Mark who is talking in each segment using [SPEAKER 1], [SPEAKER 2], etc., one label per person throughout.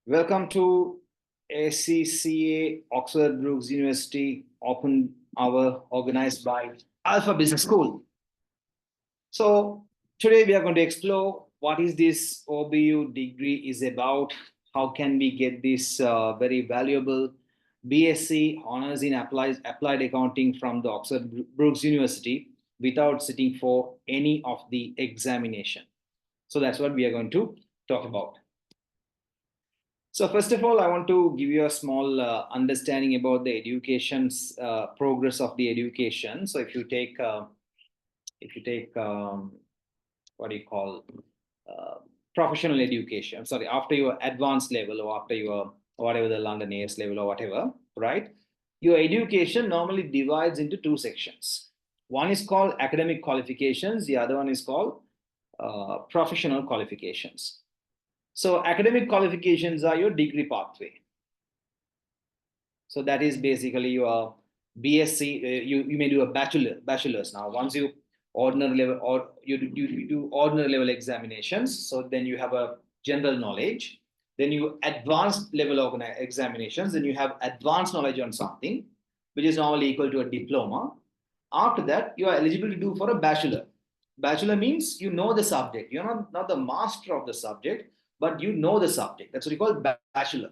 [SPEAKER 1] Welcome to ACCA Oxford Brookes University Open Hour organized by Alpha Business School. So today we are going to explore what is this OBU degree is about, how can we get this very valuable BSc honors in applied accounting from the Oxford Brookes University without sitting for any of the examination. So that's what we are going to talk about. So first of all, I want to give you a small understanding about the education's progress of the education. So if you take what do you call uh, professional education, sorry, after your advanced level or after your whatever the London AS level or whatever, right? Your education normally divides into two sections. One is called academic qualifications. The other one is called professional qualifications. So academic qualifications are your degree pathway. So that is basically your BSc. You may do a bachelor's now. Once you ordinary level or you do ordinary level examinations, so then you have a general knowledge. Then you advanced level examinations. Then you have advanced knowledge on something, which is normally equal to a diploma. After that, you are eligible to do for a bachelor. Bachelor means you know the subject. You're not the master of the subject, but you know the subject. That's what you call bachelor.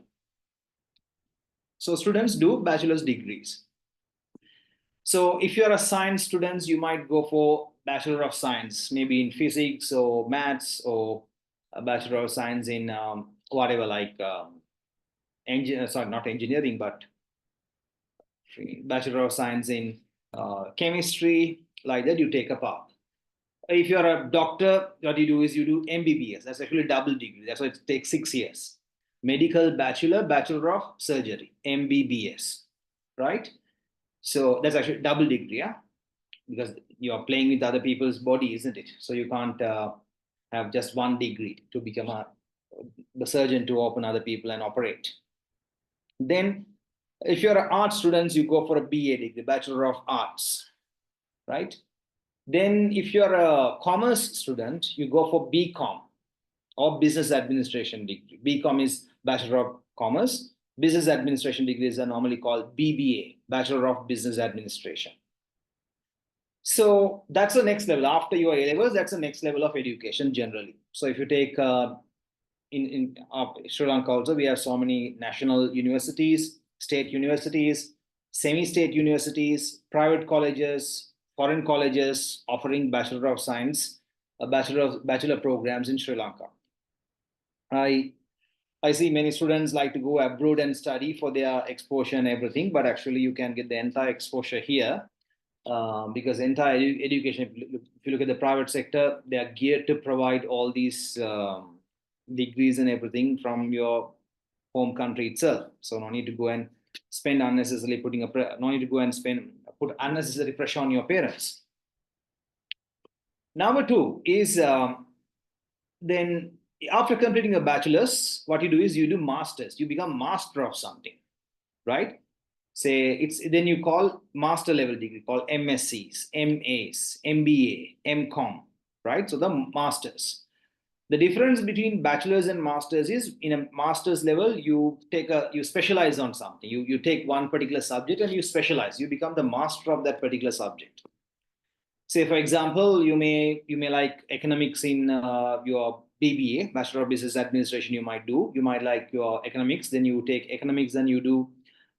[SPEAKER 1] So students do bachelor's degrees. So if you're a science student, you might go for Bachelor of Science, maybe in physics or maths, or a Bachelor of Science in whatever, like sorry, not engineering, but Bachelor of Science in chemistry, like that, you take a path. If you're a doctor, what you do is you do MBBS. That's actually a double degree. That's why it takes 6 years. Medical Bachelor, Bachelor of Surgery, MBBS, right? So that's actually double degree, yeah, because you are playing with other people's body, isn't it? So you can't have just one degree to become the surgeon to open other people and operate. Then, if you're an art student, you go for a BA degree, Bachelor of Arts, right? Then, if you're a commerce student, you go for BCom or Business Administration degree. BCom is Bachelor of Commerce. Business Administration degrees are normally called BBA, Bachelor of Business Administration. So that's the next level. After your A levels, that's the next level of education generally. So if you take in Sri Lanka also, we have so many national universities, state universities, semi-state universities, private colleges, foreign colleges offering Bachelor of Science, bachelor programs in Sri Lanka. I I see many students like to go abroad and study for their exposure and everything, but actually you can get the entire exposure here because entire education, if you look at the private sector, they are geared to provide all these degrees and everything from your home country itself. So no need to go and spend unnecessarily no need to go and put unnecessary pressure on your parents. Number two is then after completing a bachelor's, what you do is you do masters. You become master of something, right? Say it's then you call master level degree called MSCs, MAs, MBA, MCom, right? So the masters. The difference between bachelor's and masters is in a master's level, you specialize on something. You take one particular subject and you specialize. You become the master of that particular subject. Say for example, you may like economics in your BBA, Bachelor of Business Administration. You might like your economics. Then you take economics, then you do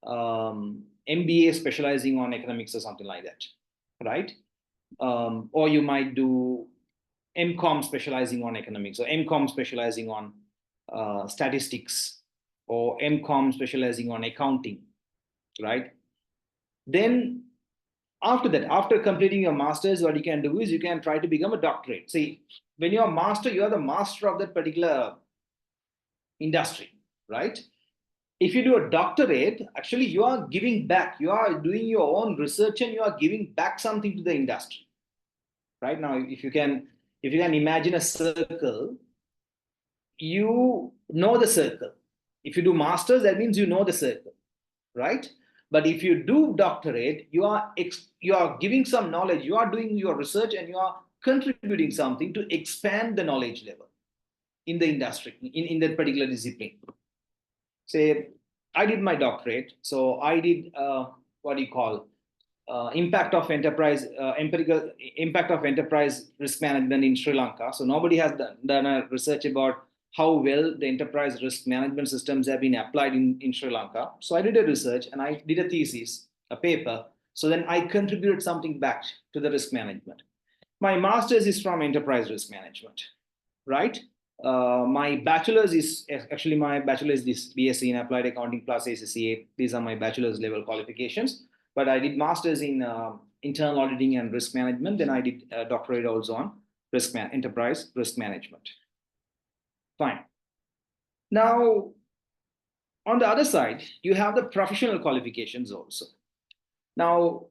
[SPEAKER 1] MBA specializing on economics or something like that, right? Or you might do MCom specializing on economics, or MCom specializing on statistics, or MCom specializing on accounting, right? Then after that, after completing your master's, what you can do is you can try to become a doctorate. See, when you're a master, you are the master of that particular industry, right? If you do a doctorate, actually you are giving back. You are doing your own research and you are giving back something to the industry. Right now, if you can imagine a circle, you know the circle. If you do masters, that means you know the circle, right? But if you do doctorate, you are giving some knowledge, you are doing your research, and you are contributing something to expand the knowledge level in the industry, in that particular discipline. say I did my doctorate, so I did what do you call impact of enterprise empirical impact of enterprise risk management in Sri Lanka. So nobody has done a research about how well the enterprise risk management systems have been applied in Sri Lanka. So I did a research and I did a thesis, a paper. So then I contributed something back to the risk management. My master's is from enterprise risk management, right? My bachelor's is actually my bachelor's is this BSc in applied accounting plus ACCA. These are my bachelor's level qualifications. But I did master's in internal auditing and risk management. Then I did a doctorate also on enterprise risk management. Fine. Now, on the other side, you have the professional qualifications also. Now,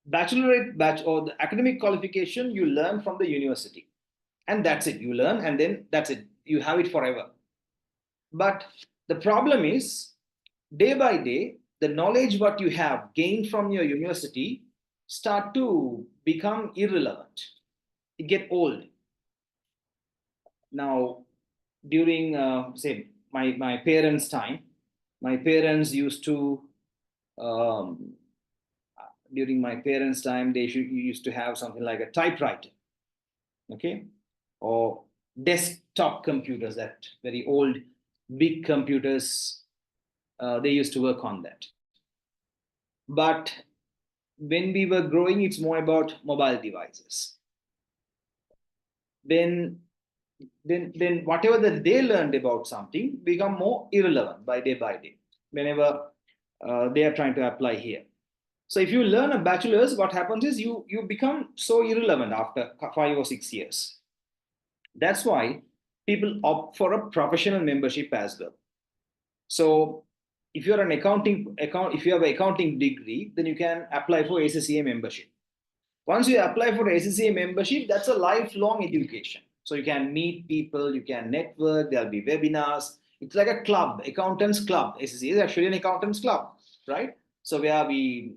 [SPEAKER 1] bachelorate or the academic qualification you learn from the university, and that's it. You learn, and then that's it. You have it forever. But the problem is, day by day, the knowledge what you have gained from your university start to become irrelevant. It get old. Now, during say my parents' time, my parents used to um, during my parents' time they used to have something like a typewriter, okay, or desktop computers, that very old big computers. They used to work on that. But when we were growing, it's more about mobile devices. Then, then whatever that they learned about something become more irrelevant by day, whenever they are trying to apply here. So if you learn a bachelor's, what happens is you become so irrelevant after 5 or 6 years. That's why people opt for a professional membership as well. So if you're an if you have an accounting degree, then you can apply for ACCA membership. Once you apply for ACCA membership, that's a lifelong education. So you can meet people, you can network, there'll be webinars. It's like a club, accountants club. ACCA is actually an accountants club, right? So where we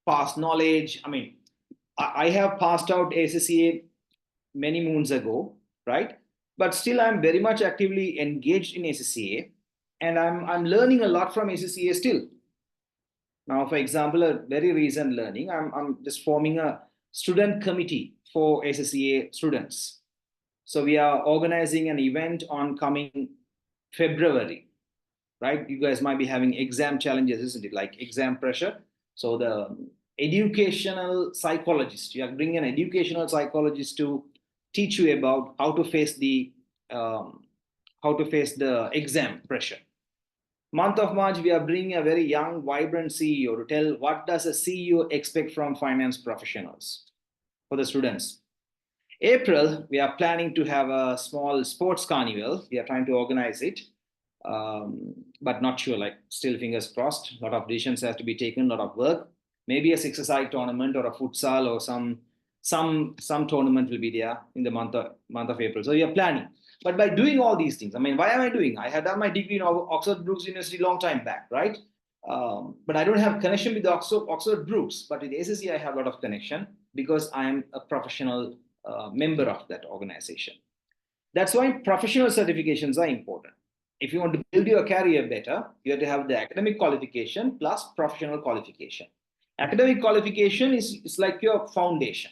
[SPEAKER 1] pass knowledge. I mean, I have passed out ACCA many moons ago, right? But still, I'm very much actively engaged in ACCA, and I'm learning a lot from ACCA still. Now, for example, a very recent learning, I'm just forming a student committee for ACCA students. So we are organizing an event on coming February, right? You guys might be having exam challenges, isn't it? Like exam pressure. So the educational psychologist, you are bringing an educational psychologist to teach you about um, how to face the exam pressure. Month of March, we are bringing a very young, vibrant CEO to tell what does a CEO expect from finance professionals for the students. April, we are planning to have a small sports carnival. We are trying to organize it, but not sure. Like still, fingers crossed. A lot of decisions have to be taken. A lot of work. Maybe a six-a-side tournament or a futsal or some tournament will be there in the month of April. So we are planning. But by doing all these things, I mean, why am I doing? I had done my degree in Oxford Brookes University long time back, right? But I don't have connection with the Oxford Brookes. But with ACCA, I have a lot of connection because I am a professional member of that organization. That's why professional certifications are important. If you want to build your career better, you have to have the academic qualification plus professional qualification. Academic qualification is like your foundation.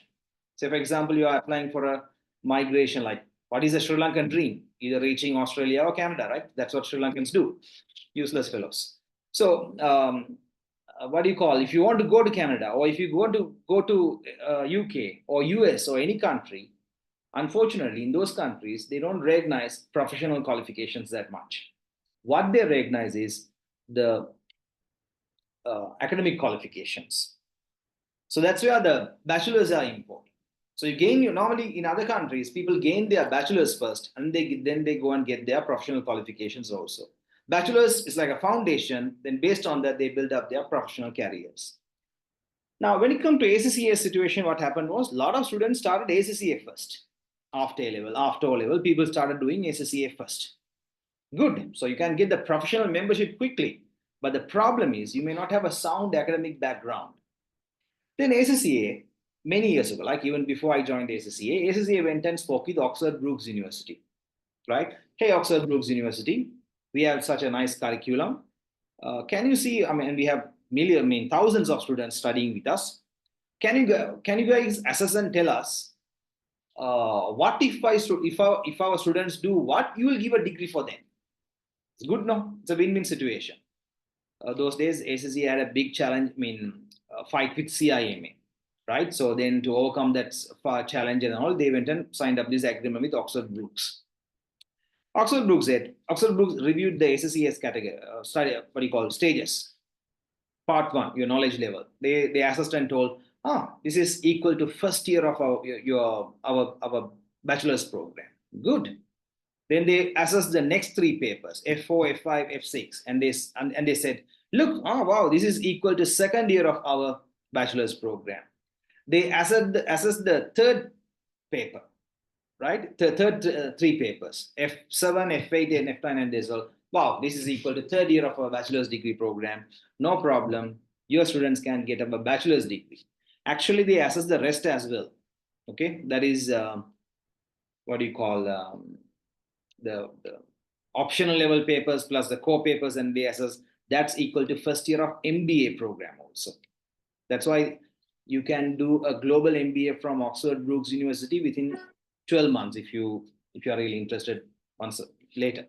[SPEAKER 1] Say, for example, you are applying for a migration, like what is a Sri Lankan dream? Either reaching Australia or Canada, right? That's what Sri Lankans do. Useless fellows. So, what do you call? If you want to go to Canada or if you want to go to UK or US or any country, unfortunately, in those countries, they don't recognize professional qualifications that much. What they recognize is the academic qualifications. So that's where the bachelors are important. So you gain normally in other countries, people gain their bachelors first, and then they go and get their professional qualifications also. Bachelors is like a foundation. Then based on that, they build up their professional careers. Now, when it comes to ACCA situation, what happened was a lot of students started ACCA first. After A level, after O level, people started doing ACCA first. Good. So you can get the professional membership quickly. But the problem is you may not have a sound academic background. Then ACCA, many years ago, like even before I joined ACCA, ACCA went and spoke with Oxford Brookes University, right? Hey, Oxford Brookes University, we have such a nice curriculum. Can you see? I mean, we have thousands of students studying with us. Can you guys assess and tell us what if our students do what? You will give a degree for them. It's good, no? It's a win-win situation. Those days, ACCA had a big challenge. I mean, fight with CIMA, right? So then, to overcome that challenge and all, they went and signed up this agreement with Oxford Brookes. Oxford Brookes reviewed the ACCA's category study. What do you call stages? Part one, your knowledge level. They assessed and told, this is equal to first year of our bachelor's program. Good. Then they assessed the next three papers, F4, F5, F6, and they said, look, wow, this is equal to second year of our bachelor's program. They assessed the third paper, right? The third three papers, F7, F8, and F9, and this all. Wow, this is equal to third year of our bachelor's degree program. No problem. Your students can get a bachelor's degree. Actually, they assess the rest as well. Okay, that is what do you call the optional level papers plus the core papers, and they assess that's equal to first year of MBA program also. That's why you can do a global MBA from Oxford Brookes University within 12 months if you are really interested once later.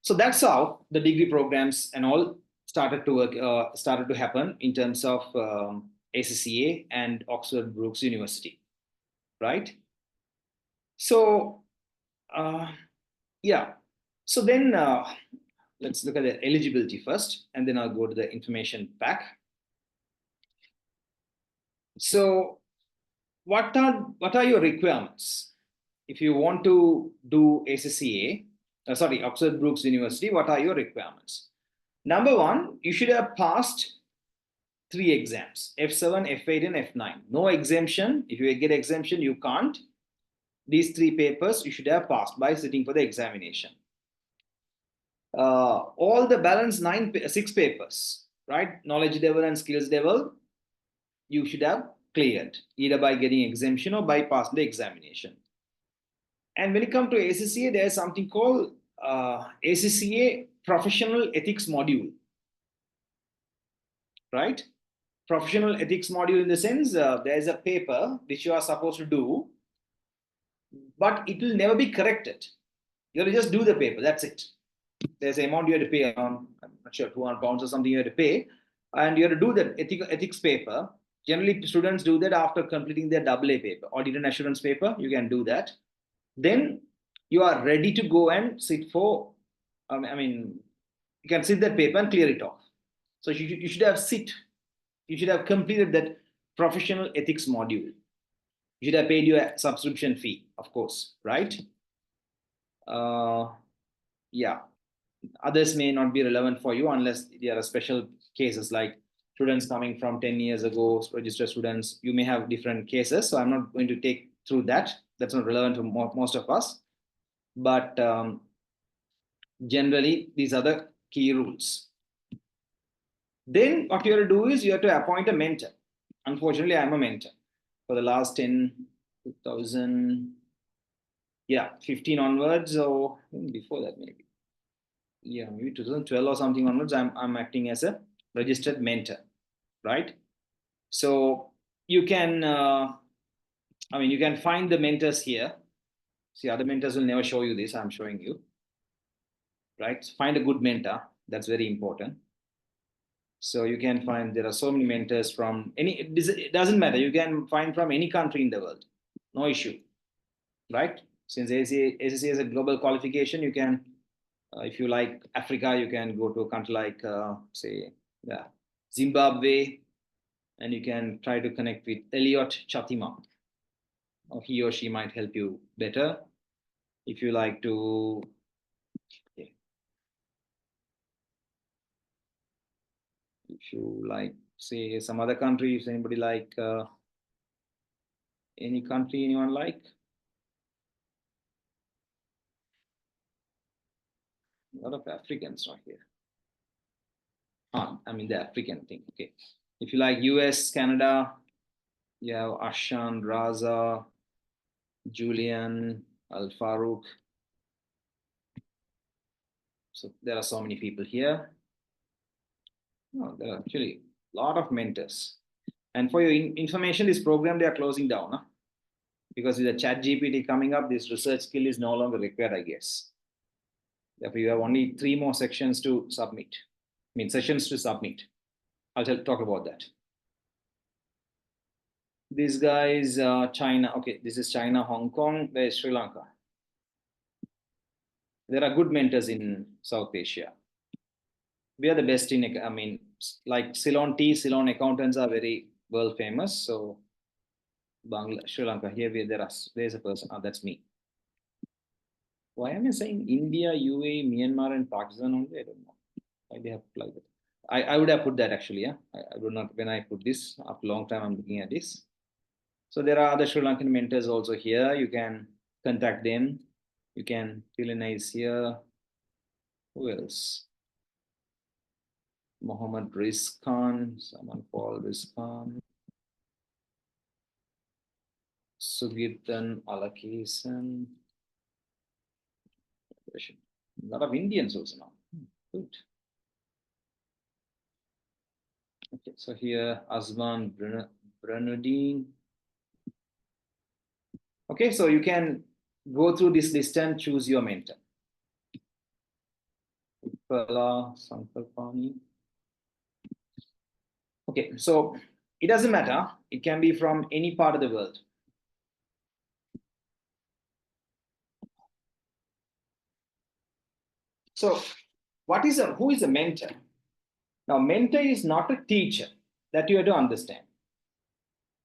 [SPEAKER 1] So that's how the degree programs and all started to work, started to happen in terms of ACCA and Oxford Brookes University, right? So yeah, so then let's look at the eligibility first, and then I'll go to the information pack. So what are your requirements if you want to do ACCA? Oxford Brookes University. What are your requirements? Number one, you should have passed 3 exams: F7, F8, and F9. No exemption. If you get exemption, you can't. These 3 papers you should have passed by sitting for the examination. All the balance 6 papers, right? Knowledge level and skills level, you should have cleared either by getting exemption or by passing the examination. And when it comes to ACCA, there is something called ACCA Professional Ethics Module, right? Professional Ethics Module in the sense there is a paper which you are supposed to do, but it will never be corrected. You have to just do the paper, that's it. There's an amount you have to pay around, I'm not sure, 200 pounds or something you have to pay, and you have to do that ethics paper. Generally, students do that after completing their AA paper, audit and assurance paper. You can do that. Then you are ready to go and sit for, you can sit that paper and clear it off. So you should have completed that professional ethics module. You should have paid your subscription fee, of course, right? Yeah. Others may not be relevant for you unless there are special cases like students coming from 10 years ago, registered students. You may have different cases. So I'm not going to take through that. That's not relevant to most of us. But generally, these are the key rules. Then what you have to do is you have to appoint a mentor. Unfortunately, I'm a mentor for the last 2015 onwards, or before that maybe. Yeah, maybe 2012 or something onwards, I'm acting as a registered mentor, right? So you can, you can find the mentors here. See, other mentors will never show you this. I'm showing you, right? Find a good mentor. That's very important. So you can find there are so many mentors from it doesn't matter. You can find from any country in the world, no issue, right? Since ACCA is a global qualification, you can, if you like Africa, you can go to a country like, Zimbabwe, and you can try to connect with Elliot Chatima. Or he or she might help you better. If you like to, if you like, say, some other country, if anybody like any country anyone like. A lot of Africans are here. The African thing. Okay. If you like US, Canada, you have Ashan, Raza, Julian, Al Farouk. So there are so many people here. No, there are actually a lot of mentors. And for your information, this program they are closing down, huh? Because with the chat GPT coming up, this research skill is no longer required, I guess. Therefore, you have only 3 more sections to submit. I mean, sessions to submit. I'll talk about that. This guy is China. Okay, this is China, Hong Kong. Where is Sri Lanka? There are good mentors in South Asia. We are the best in, I mean, like Ceylon tea, Ceylon accountants are very world famous. So, Bangladesh, Sri Lanka, here there's a person. That's me. Why am I saying India, UAE, Myanmar, and Pakistan only? I don't know why they have like that. I would have put that actually. Yeah, I would not. When I put this after a long time, I'm looking at this. So there are other Sri Lankan mentors also here. You can contact them. You can Filinize here. Who else? Mohammed Rizkan, someone called Rizkan. Sugirtan Alakesan. A lot of Indians also now. Good. Okay, so here Azman Brenudin. Okay, so you can go through this list and choose your mentor. Sankalpani. Okay, so it doesn't matter. It can be from any part of the world. So who is a mentor? Now, mentor is not a teacher. That you have to understand.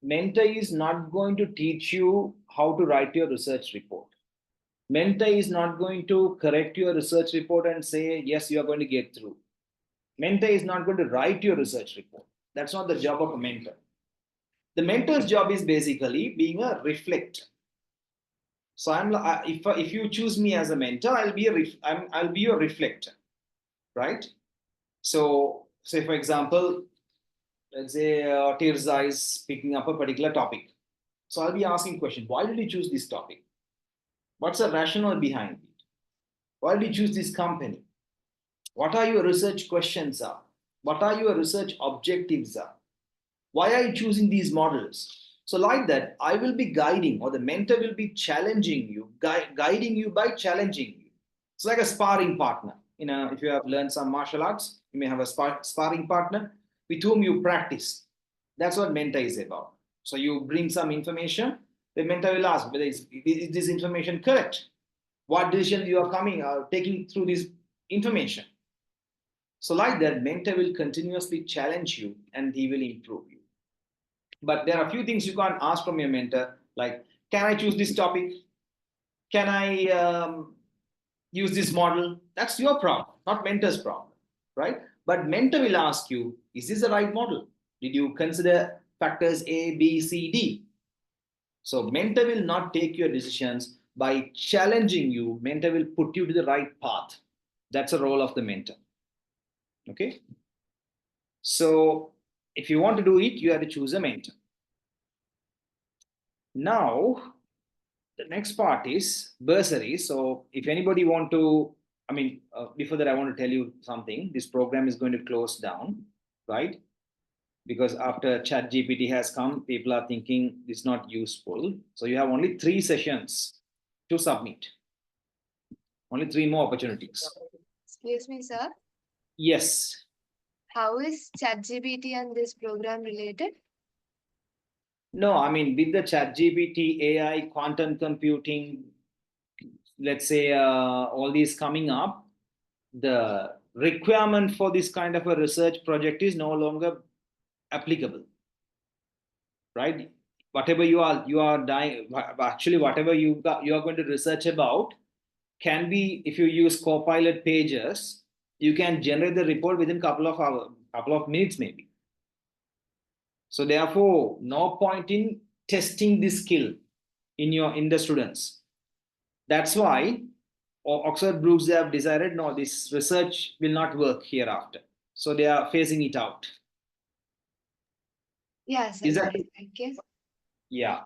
[SPEAKER 1] Mentor is not going to teach you how to write your research report. Mentor is not going to correct your research report and say, yes, you are going to get through. Mentor is not going to write your research report. That's not the job of a mentor. The mentor's job is basically being a reflector. So if you choose me as a mentor, I'll be your reflector, right? So say for example, let's say Tirza is picking up a particular topic. So I'll be asking question, why did you choose this topic? What's the rationale behind it? Why did you choose this company? What are your research questions are? What are your research objectives are? Why are you choosing these models? So like that, I will be guiding, or the mentor will be challenging you, guiding you by challenging you. It's like a sparring partner. You know, if you have learned some martial arts, you may have a sparring partner with whom you practice. That's what mentor is about. So you bring some information, the mentor will ask whether is this information correct? What decision you are taking through this information? So like that, mentor will continuously challenge you and he will improve you. But there are a few things you can't ask from your mentor, like, can I choose this topic? Can I use this model? That's your problem, not mentor's problem, right? But mentor will ask you, is this the right model? Did you consider factors A, B, C, D? So mentor will not take your decisions by challenging you. Mentor will put you to the right path. That's the role of the mentor. Okay. So if you want to do it, you have to choose a mentor. Now, the next part is bursary. So if anybody want to, before that, I want to tell you something. This program is going to close down, right? Because after chat GPT has come, people are thinking it's not useful. So you have only 3 sessions to submit. Only 3 more opportunities.
[SPEAKER 2] Excuse me, sir.
[SPEAKER 1] Yes.
[SPEAKER 2] How is ChatGPT and this program related?
[SPEAKER 1] No, I mean, with the ChatGPT, AI, quantum computing, let's say all these coming up, the requirement for this kind of a research project is no longer applicable, right? Whatever you are dying, actually, whatever you are going to research about can be, if you use Copilot pages, you can generate the report within couple of minutes maybe. So therefore, no point in testing this skill in the students. That's why Oxford Brookes, they have decided, no, this research will not work hereafter. So they are phasing it out.
[SPEAKER 2] Yes,
[SPEAKER 1] Is that?
[SPEAKER 2] thank you.
[SPEAKER 1] Yeah.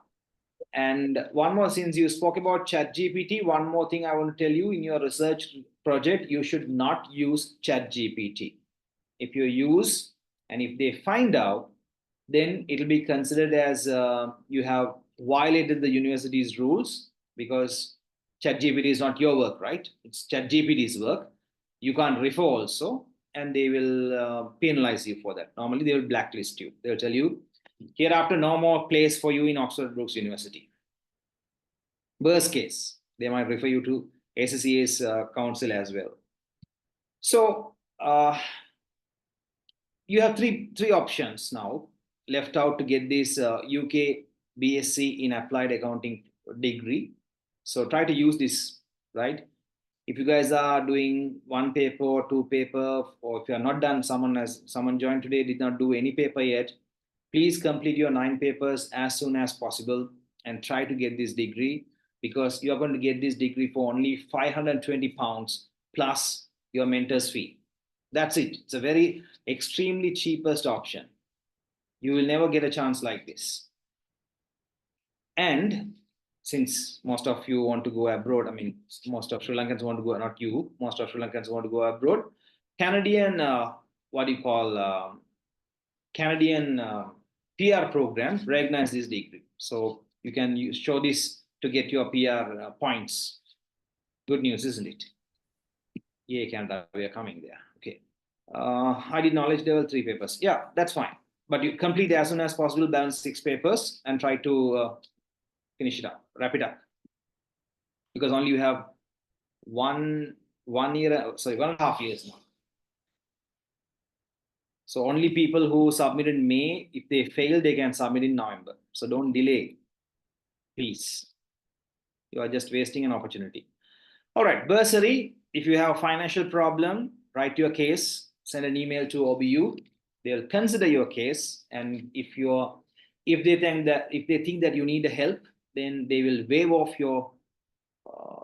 [SPEAKER 1] And one more, since you spoke about ChatGPT, one more thing I want to tell you: in your research project, you should not use ChatGPT. If you use, and if they find out, then it will be considered as you have violated the university's rules, because ChatGPT is not your work, right? It's ChatGPT's work. You can't refer also, and they will penalize you for that. Normally, they will blacklist you. They'll tell you, hereafter, no more place for you in Oxford Brookes University. Worst case, they might refer you to ACCA's council as well. So you have three options now left out to get this UK BSc in Applied Accounting degree. So try to use this, right? If you guys are doing one paper or two paper, or if you are not done, someone joined today, did not do any paper yet, please complete your 9 papers as soon as possible and try to get this degree, because you are going to get this degree for only £520 plus your mentor's fee. That's it. It's a very extremely cheapest option. You will never get a chance like this. And since most of you want to go abroad, I mean, most of Sri Lankans want to go, not you, most of Sri Lankans want to go abroad. Canadian, what do you call, Canadian PR program recognize this degree. So you can show this to get your PR points. Good news, isn't it? Yeah, Canada, we are coming there. Okay. I did knowledge level 3 papers. Yeah, that's fine. But you complete as soon as possible, balance 6 papers and try to finish it up, wrap it up. Because only you have one year, sorry, 1.5 years now. So only people who submit in May, if they fail, they can submit in November. So don't delay, please. You are just wasting an opportunity. All right, bursary. If you have a financial problem, write your case, send an email to OBU. They'll consider your case, and if they think that you need help, then they will waive off your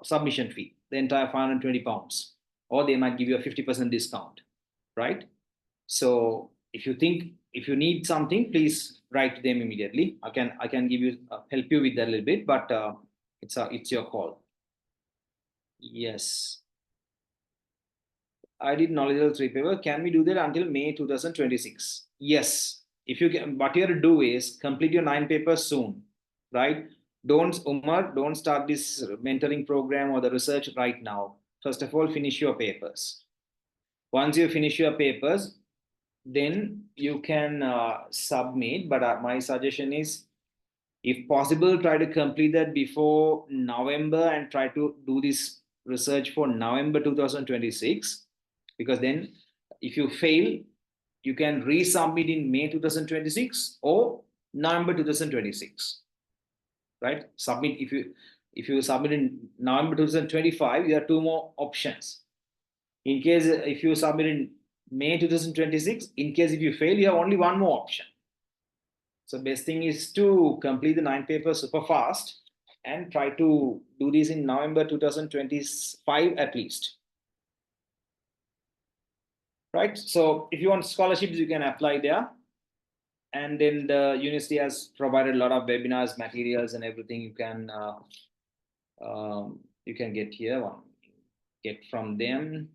[SPEAKER 1] submission fee, the entire £520, or they might give you a 50% discount, right? So if you need something, please write to them immediately. I can give you help you with that a little bit, but it's your call. Yes, I did knowledge level 3 paper. Can we do that until May 2026? Yes. If you can, what you have to do is complete your 9 papers soon, right? Don't start this mentoring program or the research right now. First of all, finish your papers. Once you finish your papers, then you can submit. But my suggestion is, if possible, try to complete that before November and try to do this research for November 2026. Because then if you fail, you can resubmit in May 2026 or November 2026, right? Submit, if you submit in November 2025, you have 2 more options. In case if you submit in May 2026, in case if you fail, you have only 1 more option. So best thing is to complete the 9 papers super fast and try to do this in November 2025 at least. Right? So if you want scholarships, you can apply there. And then the university has provided a lot of webinars, materials, and everything you can get here, get from them.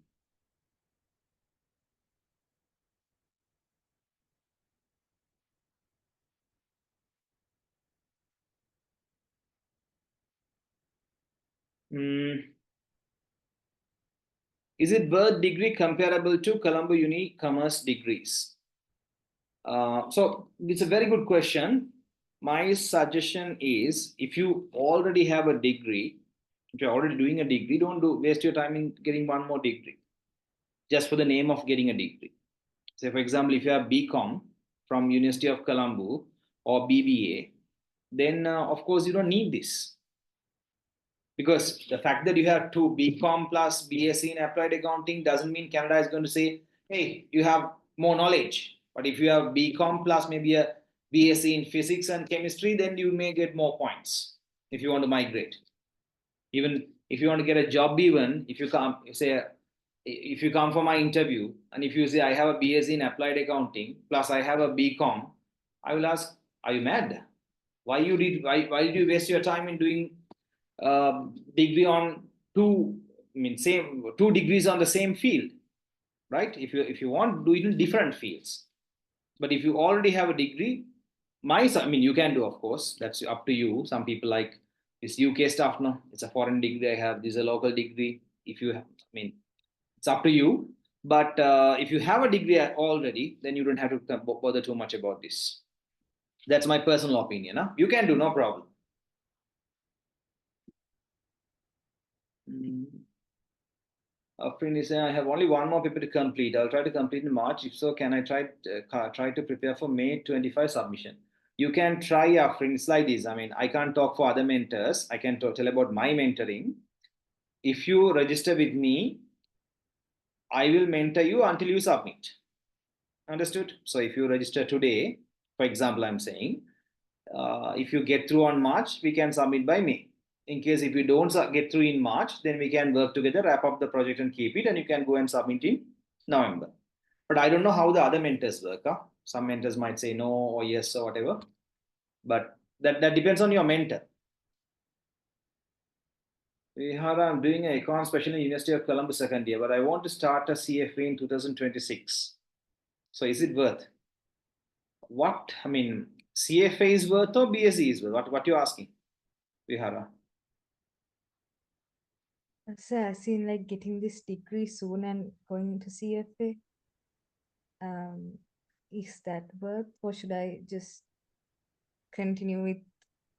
[SPEAKER 1] Is it birth degree comparable to Colombo Uni commerce degrees? So it's a very good question. My suggestion is, if you already have a degree, if you're already doing a degree, don't waste your time in getting 1 more degree just for the name of getting a degree. Say, for example, if you have BCom from University of Colombo or BBA, then of course you don't need this. Because the fact that you have 2 BCom plus BSc in applied accounting doesn't mean Canada is going to say, hey, you have more knowledge. But if you have BCom plus maybe a BSc in physics and chemistry, then you may get more points if you want to migrate. Even if you want to get a job, even if you come, say, if you come for my interview and if you say I have a BSc in applied accounting plus I have a BCom, I will ask, are you mad? Why did you waste your time in doing degree on two degrees on the same field, right? If you want, do it in different fields. But if you already have a degree, you can do, of course, that's up to you. Some people like this UK stuff, no, it's a foreign degree I have, this is a local degree. If you have, it's up to you. But if you have a degree already, then you don't have to bother too much about this. That's my personal opinion. Huh? You can do, no problem. A friend is saying, I have only one more paper to complete. I'll try to complete in March. If so, can I try to prepare for May 25 submission? You can try, a friend. It's like this. I can't talk for other mentors. I can tell about my mentoring. If you register with me, I will mentor you until you submit. Understood? So if you register today, for example, I'm saying, if you get through on March, we can submit by May. In case if you don't get through in March, then we can work together, wrap up the project and keep it, and you can go and submit in November. But I don't know how the other mentors work. Huh? Some mentors might say no or yes or whatever. But that depends on your mentor. I'm doing an econ special in University of Columbus second year, but I want to start a CFA in 2026. So is it worth? What, CFA is worth or BSc is worth? What you're asking, Vihara?
[SPEAKER 3] So I've seen like getting this degree soon and going into CFA. Is that worth, or should I just continue with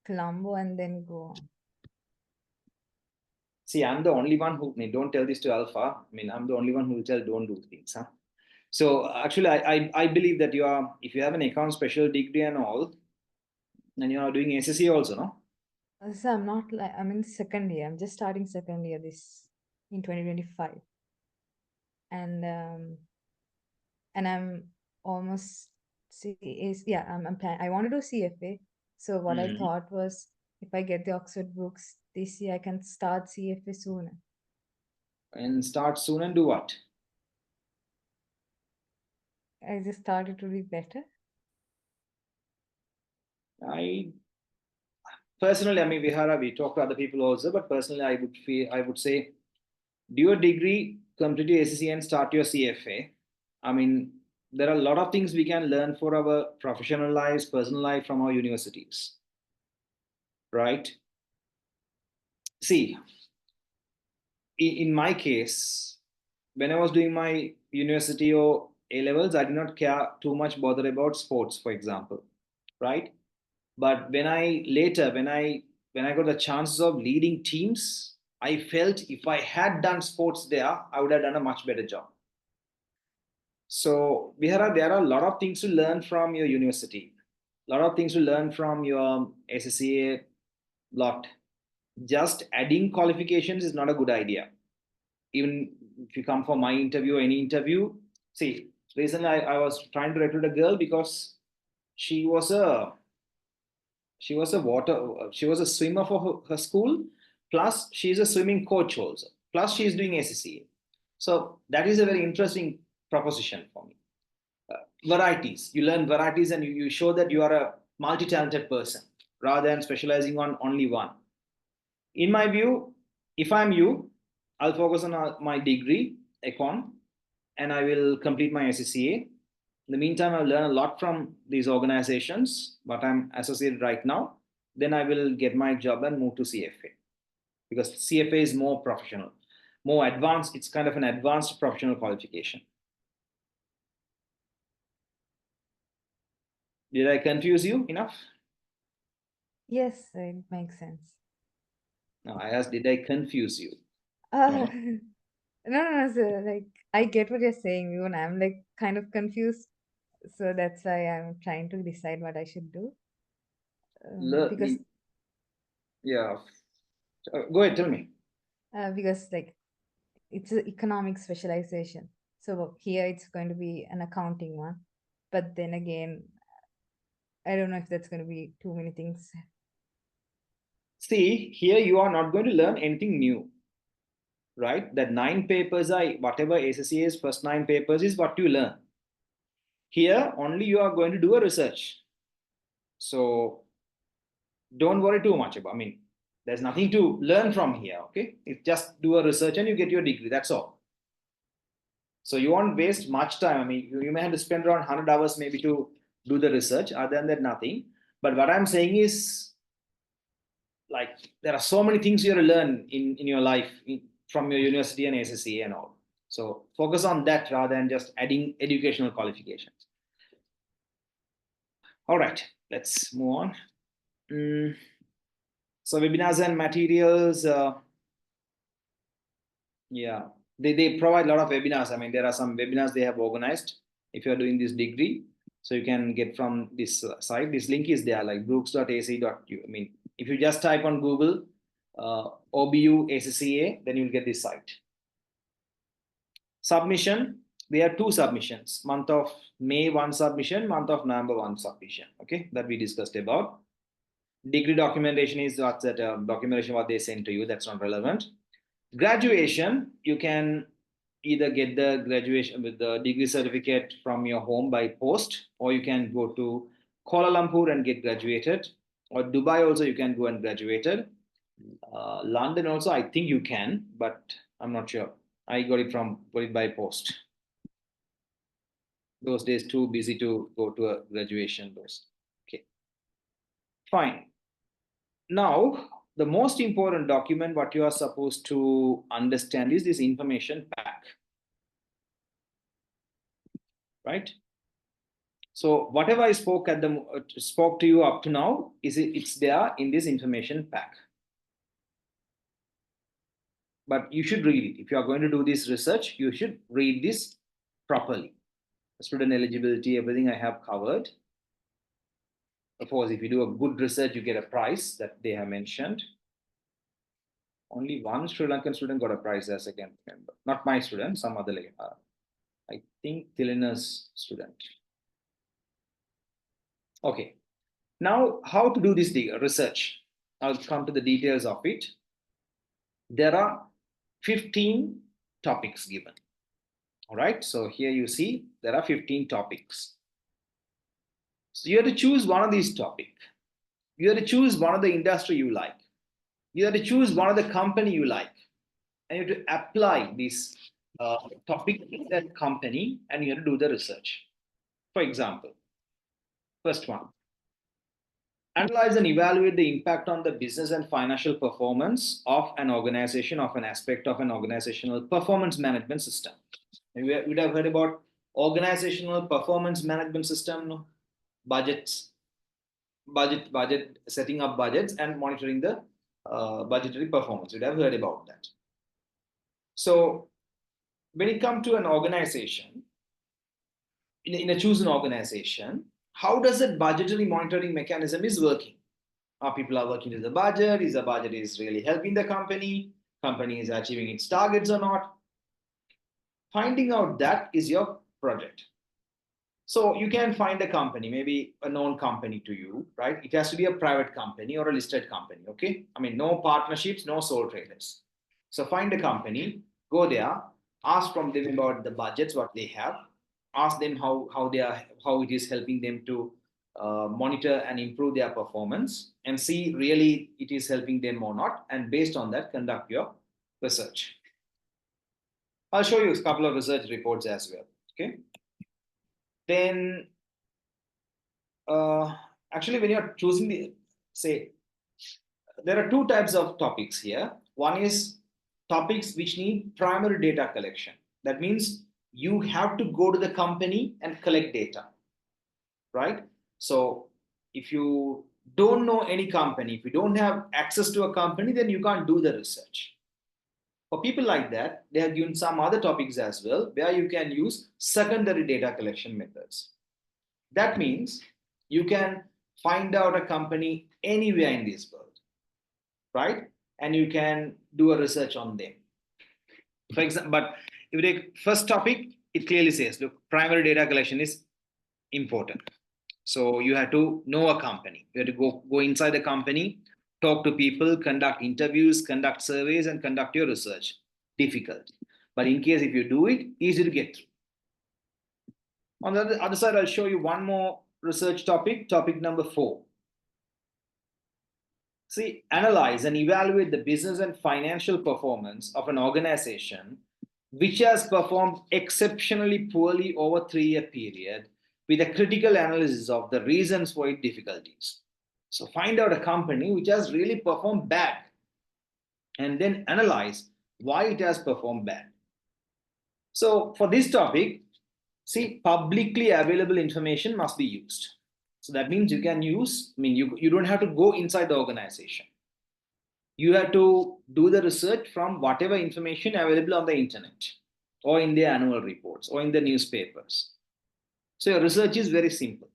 [SPEAKER 3] Colombo and then go on?
[SPEAKER 1] See, I'm the only one who, don't tell this to Alpha. I'm the only one who will tell don't do things. Huh? So actually, I believe that if you have an account special degree and all, and you are doing ACCA also, no?
[SPEAKER 3] So I'm not like, I'm in second year. I'm just starting second year in 2025. And I'm almost I want to do CFA. So what I thought was, if I get the Oxford Brookes this year, I can start CFA sooner.
[SPEAKER 1] And start soon and do what?
[SPEAKER 3] I just started to read better.
[SPEAKER 1] I personally, Vihara, we talk to other people also, but personally, I would say, do your degree, complete your ACCA, and start your CFA. There are a lot of things we can learn for our professional lives, personal life from our universities, right? See, in my case, when I was doing my university or A levels, I did not care too much bother about sports, for example, right? But when I got the chances of leading teams, I felt if I had done sports there, I would have done a much better job. So there are a lot of things to learn from your university, a lot of things to learn from your ACCA lot. Just adding qualifications is not a good idea. Even if you come for my interview or any interview, see, recently I was trying to recruit a girl because she was a she was a swimmer for her school, plus she's a swimming coach also, plus she's doing ACCA. So that is a very interesting proposition for me. Varieties, you learn varieties, and you show that you are a multi-talented person rather than specializing on only one. In my view, if I'm you, I'll focus on my degree, econ, and I will complete my ACCA. In the meantime, I'll learn a lot from these organizations, but I'm associated right now. Then I will get my job and move to CFA, because CFA is more professional, more advanced. It's kind of an advanced professional qualification. Did I confuse you enough?
[SPEAKER 3] Yes, it makes sense.
[SPEAKER 1] No, I asked, did I confuse you?
[SPEAKER 3] No, so like I get what you're saying, even I'm like kind of confused. So that's why I'm trying to decide what I should do. Because
[SPEAKER 1] Yeah. Go ahead, tell me.
[SPEAKER 3] Because like it's an economic specialization. So here it's going to be an accounting one. But then again, I don't know if that's going to be too many things.
[SPEAKER 1] See, here you are not going to learn anything new, right? That 9 papers whatever ACCA's first 9 papers is what you learn. Here only you are going to do a research. So don't worry too much about. I mean, there's nothing to learn from here. Okay, it's just do a research and you get your degree. That's all. So you won't waste much time. I mean, you may have to spend around 100 hours maybe to do the research. Other than that, nothing. But what I'm saying is, like, there are so many things you have to learn in your life from your university and ACCA and all. So focus on that rather than just adding educational qualifications. All right, let's move on. So webinars and materials, yeah, they provide a lot of webinars. I mean, there are some webinars they have organized if you're doing this degree. So you can get from this site. This link is there, like brookes.ac.u. I mean, if you just type on Google OBU ACCA, then you'll get this site. Submission, there are 2 submissions. Month of May, 1 submission, month of November, 1 submission. Okay, that we discussed about. Degree documentation is what's that documentation what they send to you. That's not relevant. Graduation, you can either get the graduation with the degree certificate from your home by post, or you can go to Kuala Lumpur and get graduated, or Dubai also you can go and graduated. London also I think you can, but I'm not sure. I got it by post. Those days too busy to go to a graduation those. Okay, fine. Now, the most important document what you are supposed to understand is this information pack, right? So whatever I spoke to you up to now it's there in this information pack. But you should read it. If you are going to do this research, you should read this properly. Student eligibility, everything I have covered. Of course, if you do a good research, you get a prize that they have mentioned. Only one Sri Lankan student got a prize, as I can remember. Not my student, some other, I think Tilina's student. Okay. Now, how to do this research? I'll come to the details of it. There are 15 topics given. All right. So here you see there are 15 topics. So you have to choose one of these topics. You have to choose one of the industry you like. You have to choose one of the company you like. And you have to apply this topic in that company and you have to do the research. For example, first one. Analyze and evaluate the impact on the business and financial performance of an organization, of an aspect of an organizational performance management system. And we would have heard about organizational performance management system, no? Budgets, setting up budgets and monitoring the budgetary performance. You'd have heard about that. So when it comes to an organization, in a chosen organization, how does that budgetary monitoring mechanism is working? How people are working with the budget? Is the budget is really helping the company? Company is achieving its targets or not? Finding out that is your project. So you can find a company, maybe a known company to you, right? It has to be a private company or a listed company, okay? I mean, no partnerships, no sole traders. So find a company, go there, ask from them about the budgets, what they have, ask them how it is helping them to monitor and improve their performance, and see really it is helping them or not, and based on that conduct your research. I'll show you a couple of research reports as well. Okay. Then actually when you're choosing there are 2 types of topics here. One is topics which need primary data collection. That means you have to go to the company and collect data, right? So if you don't know any company, if you don't have access to a company, then you can't do the research. For people like that, they have given some other topics as well where you can use secondary data collection methods. That means you can find out a company anywhere in this world, right? And you can do a research on them. For example, but if you take first topic, it clearly says, look, primary data collection is important. So you have to know a company. You have to go inside the company, talk to people, conduct interviews, conduct surveys, and conduct your research. Difficult. But in case if you do it, easy to get through. On the other side, I'll show you one more research topic, topic number 4. See, analyze and evaluate the business and financial performance of an organization which has performed exceptionally poorly over 3-year period with a critical analysis of the reasons for its difficulties. So find out a company which has really performed bad and then analyze why it has performed bad. So for this topic, see, publicly available information must be used. So that means you can use, you don't have to go inside the organization. You have to do the research from whatever information available on the internet or in the annual reports or in the newspapers. So your research is very simple.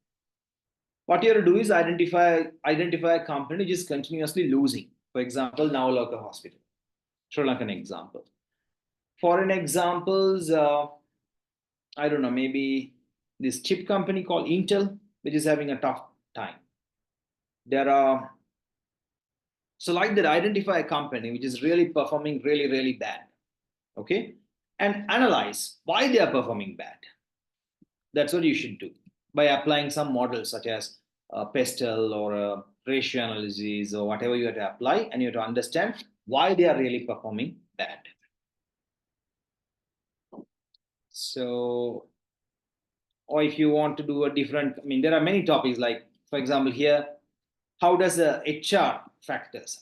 [SPEAKER 1] What you have to do is identify a company which is continuously losing. For example, Navaloka Hospital, Sri Lankan example. Foreign examples, I don't know, maybe this chip company called Intel, which is having a tough time. There are, so like that, identify a company which is really performing really, really bad. Okay. And analyze why they are performing bad. That's what you should do by applying some models such as pestle or ratio analysis or whatever you have to apply, and you have to understand why they are really performing bad. So, or if you want to do a different, there are many topics, like for example here, how does the HR factors,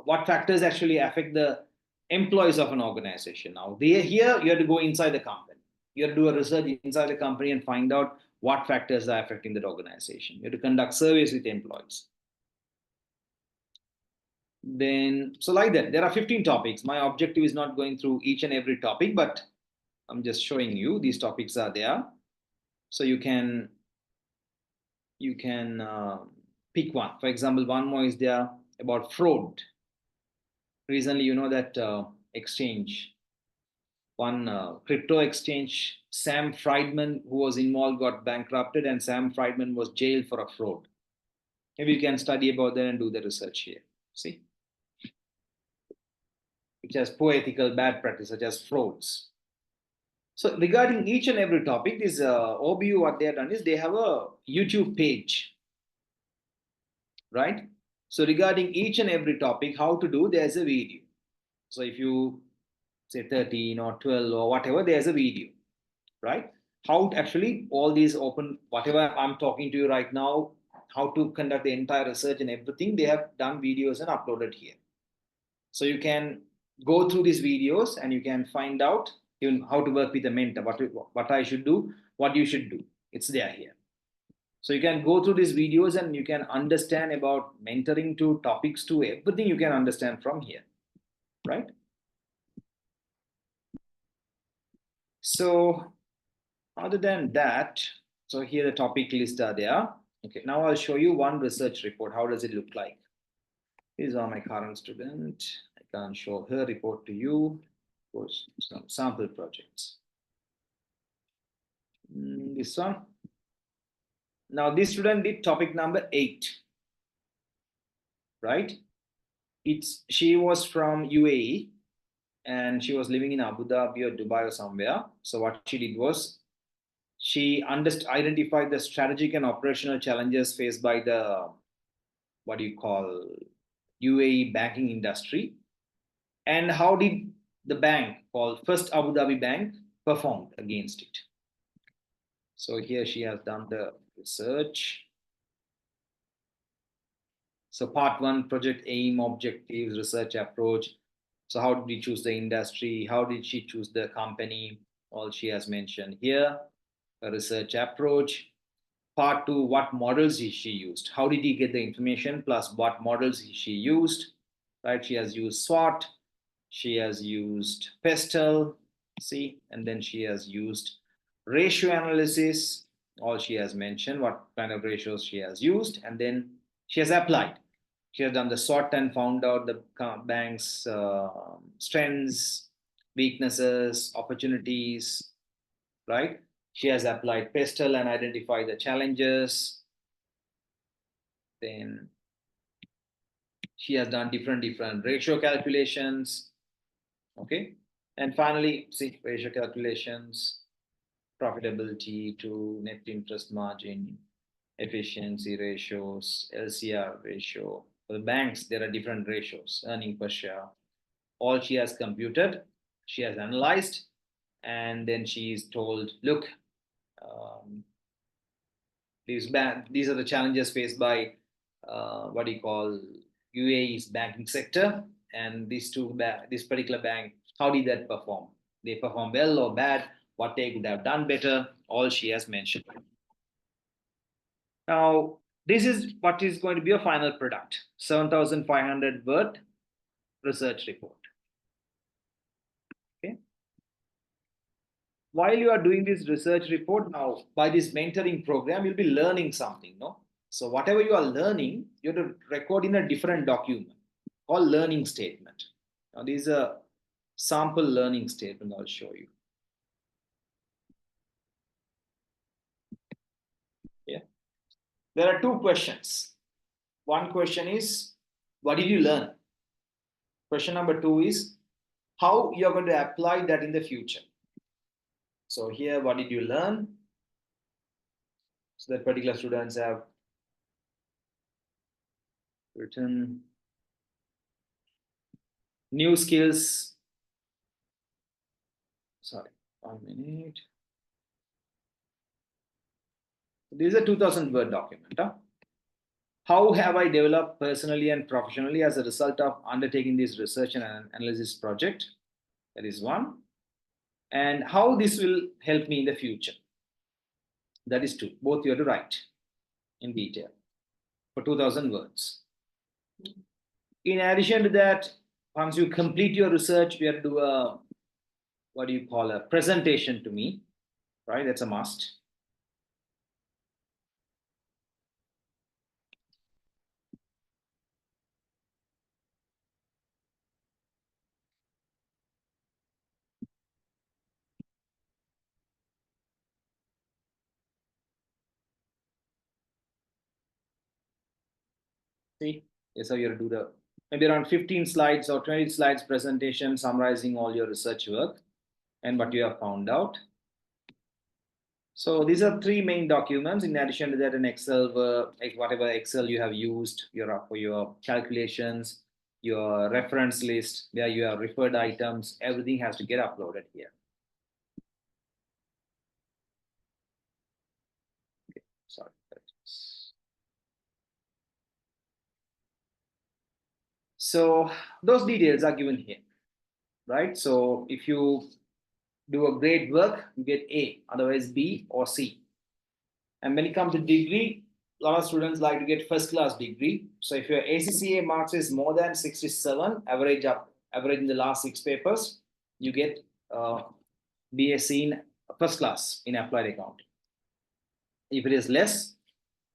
[SPEAKER 1] what factors actually affect the employees of an organization? Now here you have to go inside the company, you have to do a research inside the company and find out what factors are affecting that organization. You have to conduct surveys with employees. Then, so like that, there are 15 topics. My objective is not going through each and every topic, but I'm just showing you these topics are there. So you can pick one. For example, one more is there about fraud. Recently, you know that exchange, one crypto exchange, Sam Friedman, who was involved, got bankrupted, and Sam Friedman was jailed for a fraud. Maybe you can study about that and do the research here. See, which has poor ethical bad practice such as frauds. So regarding each and every topic, this OBU, what they have done is they have a YouTube page, right? So regarding each and every topic, how to do, there's a video. So if you say 13 or 12 or whatever, there's a video, right? How to actually all these open, whatever I'm talking to you right now, how to conduct the entire research and everything, they have done videos and uploaded here. So you can go through these videos and you can find out even how to work with a mentor, what I should do, what you should do. It's there here. So you can go through these videos and you can understand about mentoring to topics to everything you can understand from here, right? So other than that, so here the topic list are there. Okay, now I'll show you one research report. How does it look like? These are my current student. I can show her report to you. Of course, some sample projects. This one. Now this student did topic number 8, right? She was from UAE and she was living in Abu Dhabi or Dubai or somewhere. So what she did was she identified the strategic and operational challenges faced by the, what do you call, UAE banking industry, and how did the bank called First Abu Dhabi Bank performed against it. So here she has done the research. So part 1, project aim, objectives, research approach. So how did you choose the industry? How did she choose the company? All she has mentioned here. A research approach. Part 2, what models she used? How did he get the information? Plus what models she used? Right? She has used SWOT. She has used pestle. See, and then she has used ratio analysis. All she has mentioned what kind of ratios she has used, and then she has applied. She has done the SWOT and found out the bank's strengths, weaknesses, opportunities, right? She has applied pestle and identified the challenges. Then she has done different ratio calculations. Okay. And finally, see, ratio calculations, profitability to net interest margin, efficiency ratios, LCR ratio, For the banks, there are different ratios, earning per share. All she has computed, she has analyzed, and then she is told, look, um, these are the challenges faced by what do you call UAE's banking sector, and this particular bank, how did that perform? They perform well or bad? What they could have done better? All she has mentioned. Now, this is what is going to be a final product: 7,500 word research report. Okay. While you are doing this research report, now by this mentoring program, you'll be learning something, no? So whatever you are learning, you have to record in a different document called learning statement. Now this is a sample learning statement I'll show you. Yeah. There are two questions. One question is, what did you learn? Question number two is, how you're going to apply that in the future. So here, what did you learn? So that particular students have written new skills. Sorry, 1 minute. This is a 2000 word document. Huh? How have I developed personally and professionally as a result of undertaking this research and analysis project? That is one. And how this will help me in the future. That is two. Both you have to write in detail for 2000 words. In addition to that, once you complete your research, you have to do a, what do you call, a presentation to me, right? That's a must. See, yes, how you have to do the maybe around 15 slides or 20 slides presentation summarizing all your research work and what you have found out. So these are three main documents. In addition to that, an Excel, like whatever Excel you have used for your calculations, your reference list, where you have referred items, everything has to get uploaded here. Okay, sorry. So those details are given here, right? So if you do a great work, you get A, otherwise B or C. And when it comes to degree, a lot of students like to get first class degree. So if your ACCA marks is more than 67, average in the last 6 papers, you get BSc in first class in applied accounting. If it is less,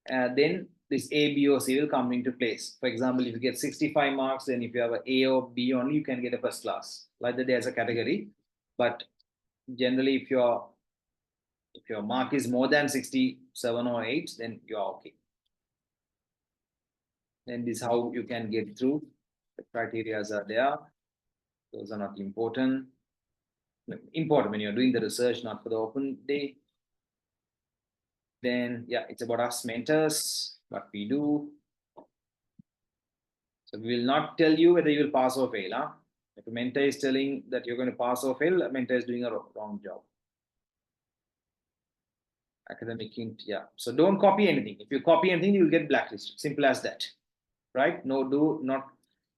[SPEAKER 1] then this A, B, or C will come into place. For example, if you get 65 marks, then if you have an A or B only, you can get a first class. Like that, there's a category. But generally, if your mark is more than 67 or 8, then you're okay. Then this is how you can get through. The criteria are there. Those are not important. Important when you're doing the research, not for the open day. Then, yeah, it's about us mentors, what we do. So we will not tell you whether you will pass or fail. Huh? If a mentor is telling that you're going to pass or fail, a mentor is doing a wrong job. Academic hint, yeah. So don't copy anything. If you copy anything, you will get blacklisted. Simple as that. Right? No, do not.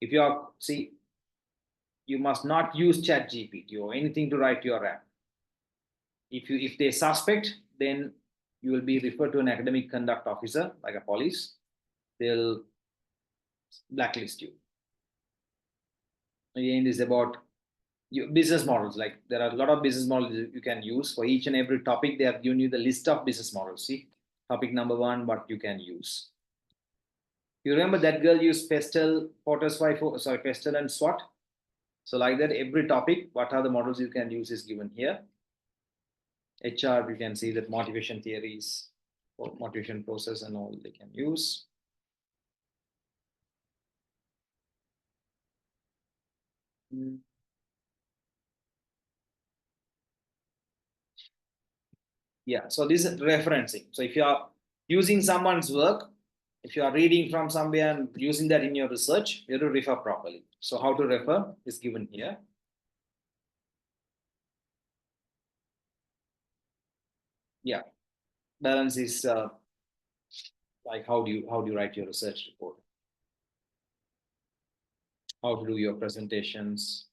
[SPEAKER 1] If you are, see, you must not use ChatGPT or anything to write your rap. If they suspect, then you will be referred to an academic conduct officer, like a police. They'll blacklist you. Again, this is about your business models. Like there are a lot of business models you can use for each and every topic. They have given you the list of business models. See, topic number 1, what you can use. You remember that girl used Pestel, Pestel and SWOT. So like that, every topic, what are the models you can use is given here. HR, you can see that motivation theories, or motivation process and all they can use. Yeah, so this is referencing. So if you are using someone's work, If you are reading from somewhere and using that in your research, you have to refer properly. So how to refer is given here. Yeah, balance is like how do you write your research report, how to do your presentations.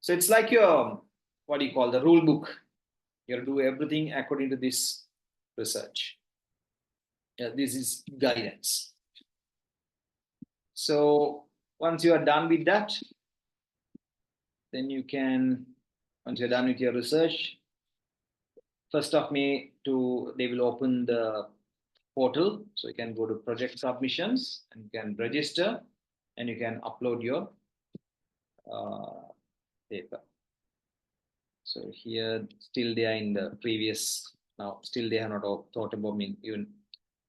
[SPEAKER 1] So it's like your, what do you call, the rule book. You have to do everything according to this research. Yeah, this is guidance. So once you are done with that, then you can, once you're done with your research, 1st of May they will open the portal. So you can go to project submissions and you can register and you can upload your paper. So here still they are in the previous, now still they have not thought about even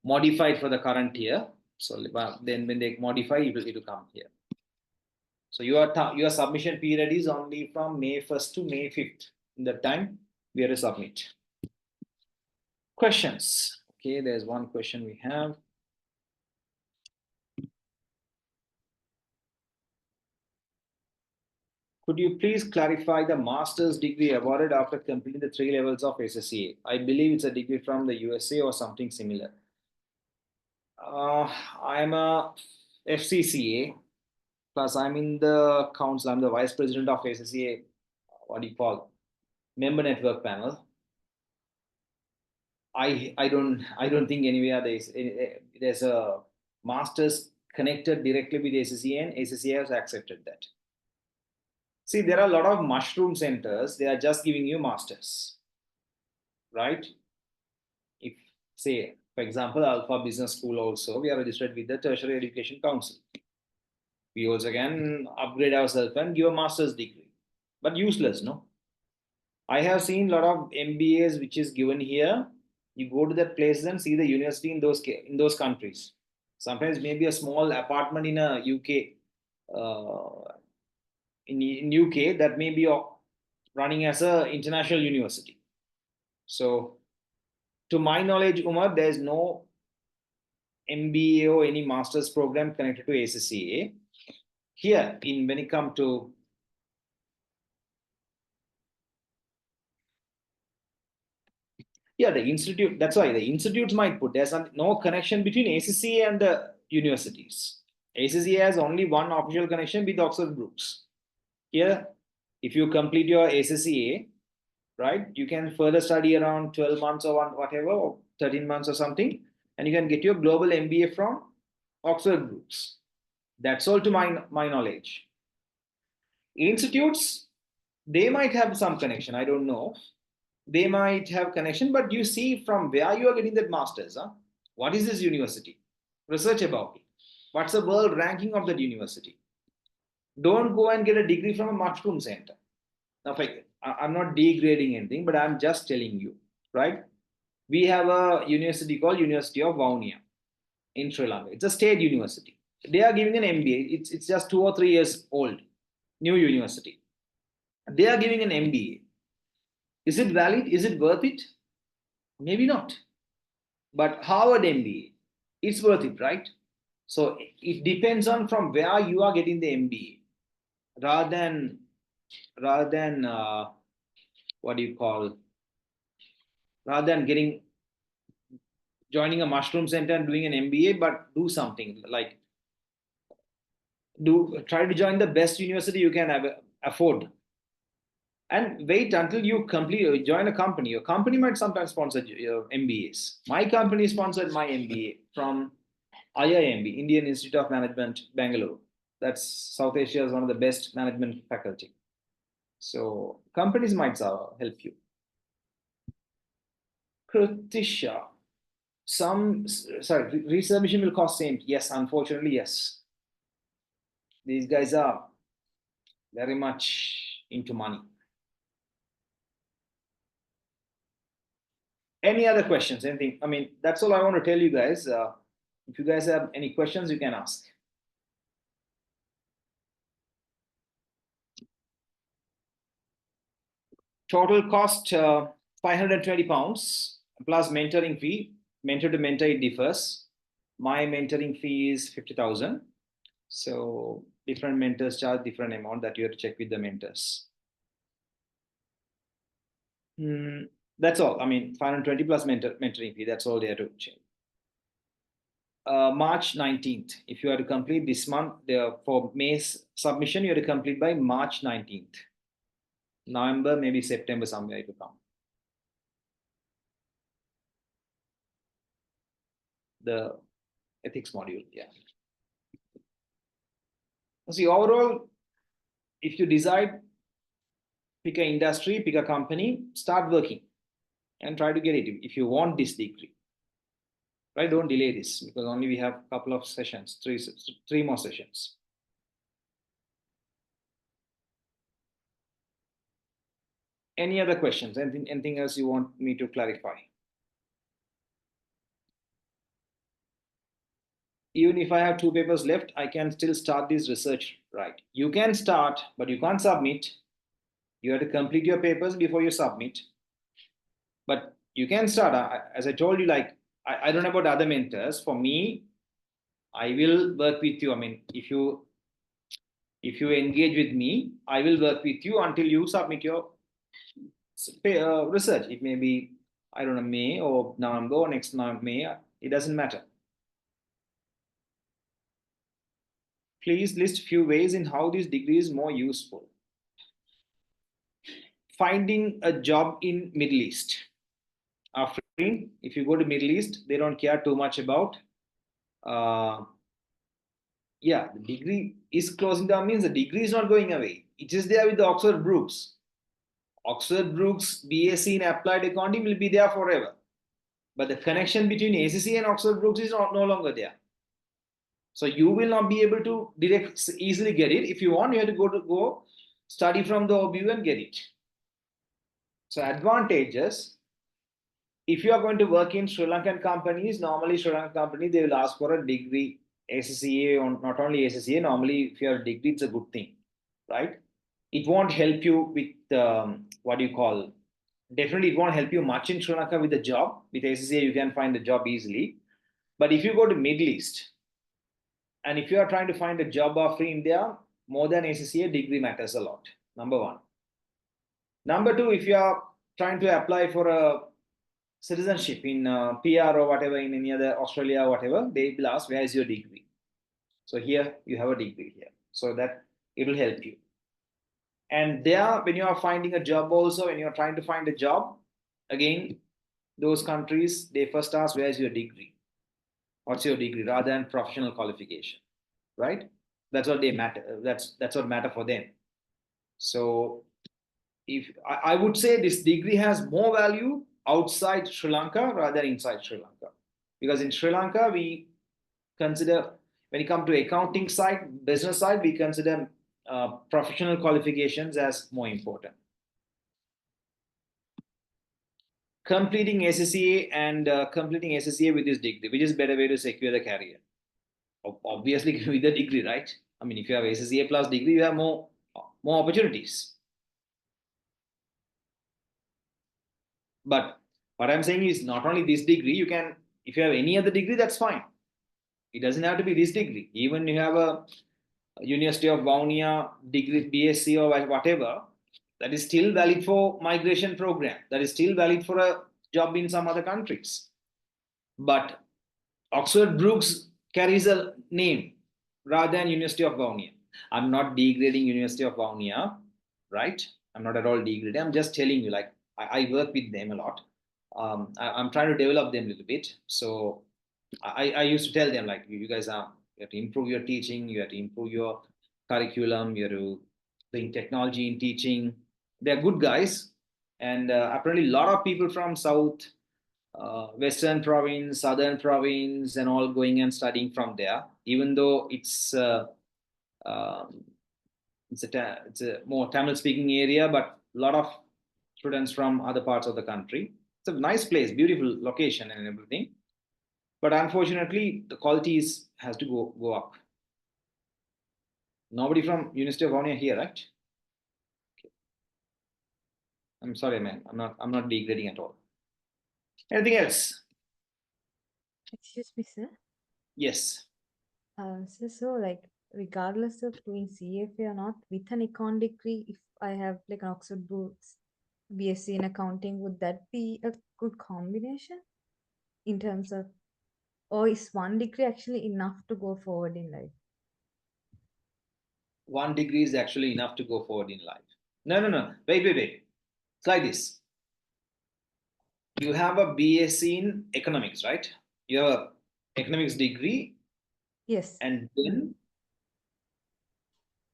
[SPEAKER 1] modified for the current year. So then when they modify, it will come here. So your submission period is only from May 1st to May 5th. In that time, we have to submit. Questions. Okay, there's one question we have. Could you please clarify the master's degree awarded after completing the 3 levels of ACCA? I believe it's a degree from the USA or something similar. I'm a FCCA, plus I'm in the council. I'm the vice president of ACCA. What do you call? Member network panel. I don't think anywhere there's a master's connected directly with ACCA, and ACCA has accepted that. See, there are a lot of mushroom centers. They are just giving you masters, right? If, say, for example, Alpha Business School also, we are registered with the Tertiary Education Council. We also can upgrade ourselves and give a master's degree, but useless, no? I have seen a lot of MBAs which is given here. You go to that place and see the university in those countries. Sometimes maybe a small apartment in a UK, in UK that may be running as a international university. So, to my knowledge, Umar, there is no MBA or any master's program connected to ACCA. Here, when it comes to the institute, that's why the institutes might put there's no connection between ACCA and the universities. ACCA has only one official connection with Oxford Brookes. Here, if you complete your ACCA, right, you can further study around 12 months or whatever, or 13 months or something, and you can get your global MBA from Oxford Brookes. That's all to my knowledge. Institutes, they might have some connection. I don't know. They might have connection, but you see from where you are getting that master's. Huh? What is this university? Research about it. What's the world ranking of that university? Don't go and get a degree from a mushroom center. Now, I'm not degrading anything, but I'm just telling you, right? We have a university called University of Vaunia in Sri Lanka. It's a state university. They are giving an MBA. It's just 2 or 3 years old, new university. They are giving an MBA. Is it valid? Is it worth it? Maybe not. But Harvard MBA, it's worth it, right? So it depends on from where you are getting the MBA, rather than what do you call? Rather than joining a mushroom center and doing an MBA, but do something like try to join the best university you can afford, and wait until you join a company. Your company might sometimes sponsor your MBAs. My company sponsored my MBA from IIMB, Indian Institute of Management, Bangalore. That's South Asia's one of the best management faculty. So companies might help you. Kritisha, resubmission will cost same. Yes, unfortunately, yes. These guys are very much into money. Any other questions? Anything? I mean, that's all I want to tell you guys. If you guys have any questions, you can ask. Total cost £520 plus mentoring fee. Mentor to mentor, it differs. My mentoring fee is 50,000. So different mentors charge different amount that you have to check with the mentors. That's all. I mean, 520 plus mentoring fee. That's all they have to check. March 19th. If you are to complete this month, for May's submission, you have to complete by March 19th. November, maybe September, somewhere it will come. The ethics module, yeah. See, overall, if you decide, pick an industry, pick a company, start working and try to get it if you want this degree. Right? Don't delay this because only we have a couple of sessions, three more sessions. Any other questions? Anything else you want me to clarify? Even if I have 2 papers left, I can still start this research, right? You can start, but you can't submit. You have to complete your papers before you submit. But you can start. As I told you, like, I don't know about other mentors. For me, I will work with you. I mean, if you engage with me, I will work with you until you submit your research. It may be, I don't know, May or November or next May. It doesn't matter. Please list few ways in how this degree is more useful. Finding a job in Middle East. If you go to Middle East, they don't care too much about. Yeah, the degree is closing down means the degree is not going away. It is there with the Oxford Brookes. Oxford Brookes BSc in applied accounting will be there forever. But the connection between ACCA and Oxford Brookes is no longer there. So you will not be able to easily get it. If you want, you have to go study from the OBU and get it. So advantages, if you are going to work in Sri Lankan companies, normally Sri Lankan company, they will ask for a degree, ACCA, or not only ACCA, normally if you have a degree, it's a good thing, right? It won't help you with, what do you call, definitely it won't help you much in Sri Lanka with the job. With ACCA, you can find a job easily. But if you go to Middle East, and if you are trying to find a job offer in India, more than ACCA, degree matters a lot, number one. Number two, if you are trying to apply for a citizenship in PR or whatever, in any other Australia or whatever, they will ask, where is your degree? So here, you have a degree here. So that it will help you. And there, when you are finding a job also, when you are trying to find a job, again, those countries, they first ask, where is your degree? What's your degree? Rather than professional qualification, right? That's what they matter. That's what matter for them. So if I would say this degree has more value outside Sri Lanka rather than inside Sri Lanka. Because in Sri Lanka, we consider, when it comes to accounting side, business side, we consider professional qualifications as more important. Completing ACCA and completing ACCA with this degree, which is better way to secure the career? Obviously, with the degree, right? I mean, if you have ACCA plus degree, you have more opportunities. But what I'm saying is not only this degree, you can, if you have any other degree, that's fine. It doesn't have to be this degree. Even you have a University of Vaunia degree, BSc or whatever, that is still valid for migration program. That is still valid for a job in some other countries. But Oxford Brookes carries a name rather than University of Vaunia. I'm not degrading University of Vaunia, right? I'm not at all degrading. I'm just telling you, like, I work with them a lot. I'm trying to develop them a little bit. So I used to tell them, like, you guys you have to improve your teaching, you have to improve your curriculum, you have to bring technology in teaching. They're good guys. And apparently, a lot of people from South, Western province, Southern province, and all going and studying from there, even though um, it's a more Tamil speaking area, but a lot of students from other parts of the country. It's a nice place, beautiful location and everything. But unfortunately, the quality has to go up. Nobody from University of Vaunia here, right? Okay. I'm sorry, man. I'm not degrading at all. Anything else?
[SPEAKER 3] Excuse me, sir.
[SPEAKER 1] Yes.
[SPEAKER 3] So like regardless of doing CFA or not, with an econ degree, if I have like an Oxford Brookes BSc in accounting, would that be a good combination in terms of, or is one degree actually enough to go forward in life?
[SPEAKER 1] One degree is actually enough to go forward in life. No, no, no. Wait. It's like this. You have a BSc in economics, right? You have a economics degree,
[SPEAKER 3] Yes.
[SPEAKER 1] and then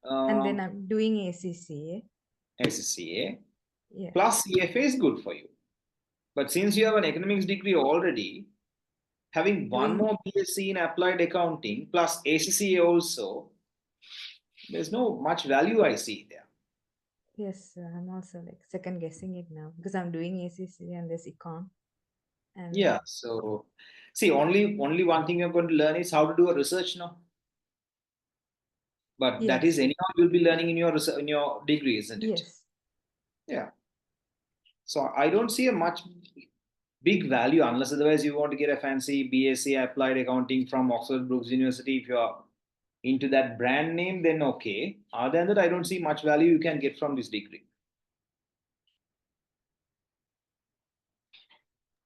[SPEAKER 3] And then I'm doing ACCA.
[SPEAKER 1] ACCA
[SPEAKER 3] Yeah.
[SPEAKER 1] plus CFA is good for you. But since you have an economics degree already, having one
[SPEAKER 3] Doing,
[SPEAKER 1] more BSc in applied accounting plus ACCA also, there's no much value I see there.
[SPEAKER 3] yes, I'm also like second guessing it now because I'm doing ACCA and this econ. And
[SPEAKER 1] Yeah. So, see, only one thing you're going to learn is how to do a research now. But that is
[SPEAKER 3] yes,
[SPEAKER 1] anyhow you'll be learning in your in your degree, isn't it?
[SPEAKER 3] yes.
[SPEAKER 1] Yeah. So I don't see a much big value unless otherwise you want to get a fancy BSc applied accounting from Oxford Brookes University. If you're into that brand name, then okay. Other than that, I don't see much value you can get from this degree.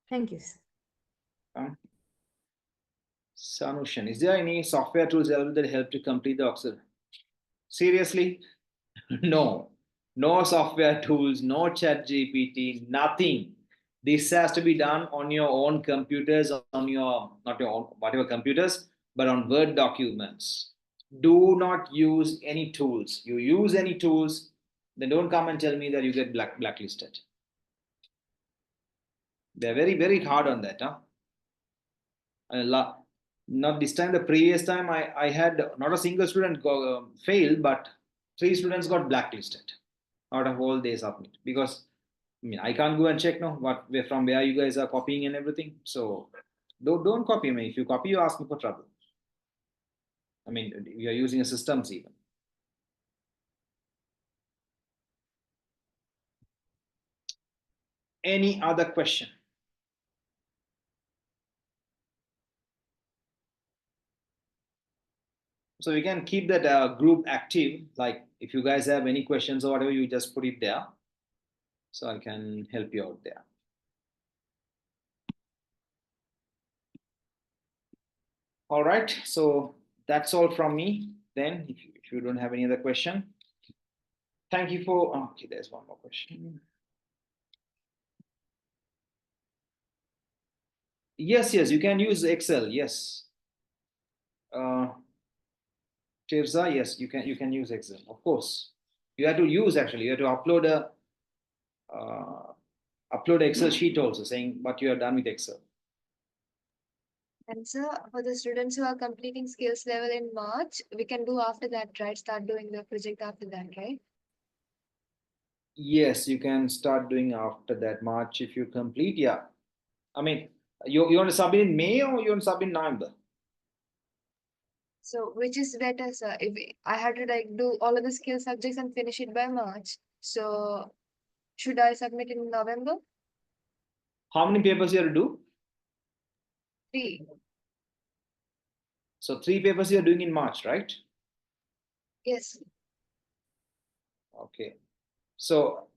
[SPEAKER 3] Thank you, sir.
[SPEAKER 1] Um, Sanushan, is there any software tools available that help to complete the Oxford? Seriously? No. No software tools, no chat GPT, nothing. This has to be done on your own computers, on your, not your own, whatever computers, but on Word documents. Do not use any tools. You use any tools, then don't come and tell me that you get blacklisted. They're very hard on that. Huh? Not this time, the previous time, I had not a single student failed, but three students got blacklisted out of all they submit because I mean I can't go and check now what where from where you guys are copying and everything. So don't copy me. If you copy, you ask me for trouble. I mean we are using a systems even. Any other question? So we can keep that group active. Like if you guys have any questions or whatever, you just put it there, so I can help you out there. All right. So that's all from me. Then, if you don't have any other question, thank you for. Oh, okay, there's one more question. Yes, you can use Excel. Yes. Uh, Tirza, yes, you can use Excel. Of course, you have to use actually. You have to uh, upload Excel sheet also saying what you have done with Excel.
[SPEAKER 2] And so for the students who are completing skills level in March, we can do after that, right? Start doing the project after that, right?
[SPEAKER 1] Yes, you can start doing after that March if you complete. Yeah, I mean, you want to submit in May or you want to submit in November?
[SPEAKER 2] So which is better, sir? If I had to like do all of the skill subjects and finish it by March, so should I submit in November?
[SPEAKER 1] How many papers you have to do?
[SPEAKER 2] 3.
[SPEAKER 1] So three papers you are doing in March, right?
[SPEAKER 2] Yes.
[SPEAKER 1] Okay. So,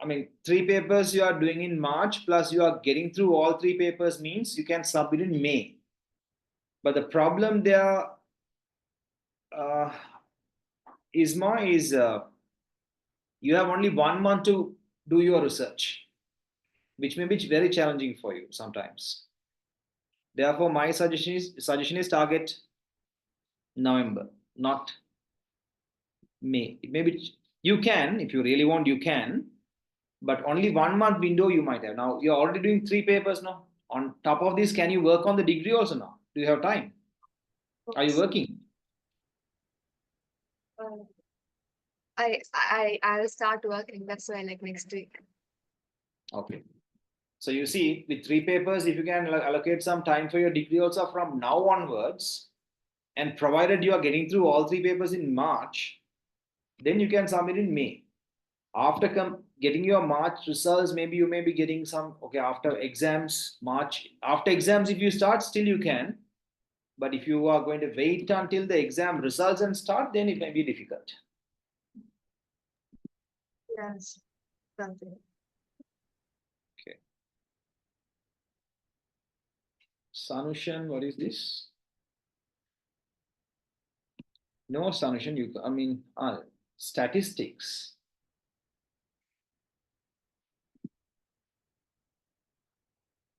[SPEAKER 1] I mean, three papers you are doing in March, plus you are getting through all three papers means you can submit in May. But the problem there, uh, Isma, is you have only 1 month to do your research, which may be very challenging for you sometimes. Therefore, my suggestion is target November, not May. Maybe you can, if you really want, you can, but only 1 month window you might have. Now you're already doing three papers now. On top of this, can you work on the degree also now? Do you have time? Are you working?
[SPEAKER 2] Uh, I'll start working. That's why like next week.
[SPEAKER 1] Okay. So you see, with three papers, if you can allocate some time for your degree also from now onwards, and provided you are getting through all three papers in March, then you can submit in May. After getting your March results, maybe you may be getting some, okay, after exams, March, after exams, if you start, still you can. But if you are going to wait until the exam results and start, then it may be difficult.
[SPEAKER 2] Yes. Something.
[SPEAKER 1] Sanushan, what is this? No, Sanushan, I mean, statistics.